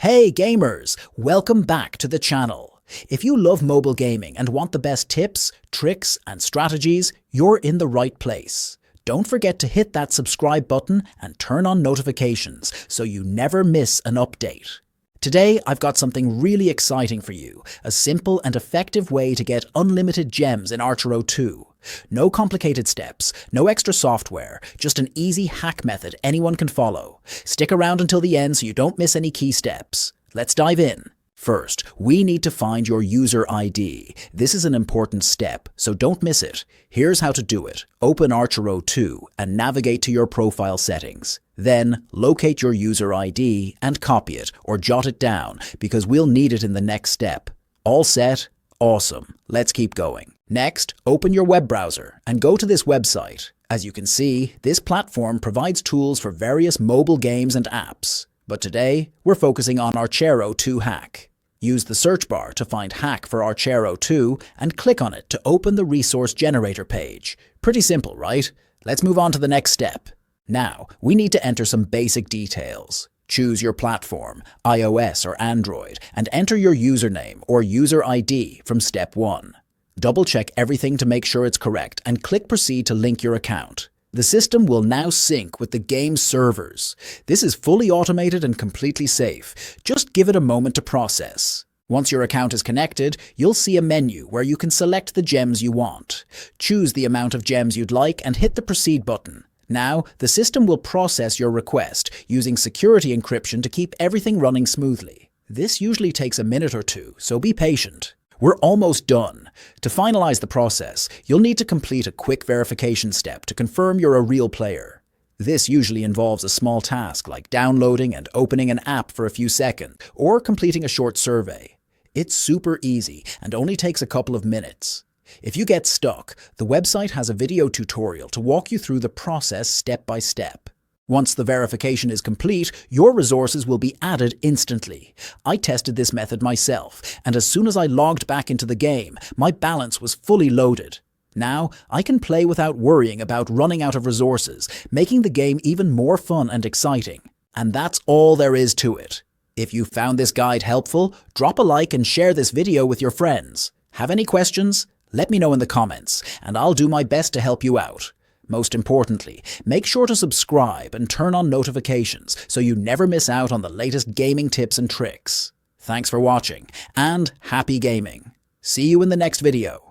Hey gamers, welcome back to the channel. If you love mobile gaming and want the best tips, tricks and strategies, you're in the right place. Don't forget to hit that subscribe button and turn on notifications so you never miss an update. Today I've got something really exciting for you, a simple and effective way to get unlimited gems in Archero 2. No complicated steps, no extra software, just an easy hack method anyone can follow. Stick around until the end so you don't miss any key steps. Let's dive in. First, we need to find your user ID. This is an important step, so don't miss it. Here's how to do it. Open Archero 2 and navigate to your profile settings. Then, locate your user ID and copy it or jot it down because we'll need it in the next step. All set? Awesome. Let's keep going. Next, open your web browser and go to this website. As you can see, this platform provides tools for various mobile games and apps. But today, we're focusing on Archero 2 Hack. Use the search bar to find Hack for Archero 2 and click on it to open the resource generator page. Pretty simple, right? Let's move on to the next step. Now, we need to enter some basic details. Choose your platform, iOS or Android, and enter your username or user ID from step 1. Double-check everything to make sure it's correct and click Proceed to link your account. The system will now sync with the game's servers. This is fully automated and completely safe. Just give it a moment to process. Once your account is connected, you'll see a menu where you can select the gems you want. Choose the amount of gems you'd like and hit the Proceed button. Now, the system will process your request using security encryption to keep everything running smoothly. This usually takes a minute or two, so be patient. We're almost done. To finalize the process, you'll need to complete a quick verification step to confirm you're a real player. This usually involves a small task like downloading and opening an app for a few seconds, or completing a short survey. It's super easy and only takes a couple of minutes. If you get stuck, the website has a video tutorial to walk you through the process step by step. Once the verification is complete, your resources will be added instantly. I tested this method myself, and as soon as I logged back into the game, my balance was fully loaded. Now, I can play without worrying about running out of resources, making the game even more fun and exciting. And that's all there is to it. If you found this guide helpful, drop a like and share this video with your friends. Have any questions? Let me know in the comments, and I'll do my best to help you out. Most importantly, make sure to subscribe and turn on notifications so you never miss out on the latest gaming tips and tricks. Thanks for watching, and happy gaming. See you in the next video.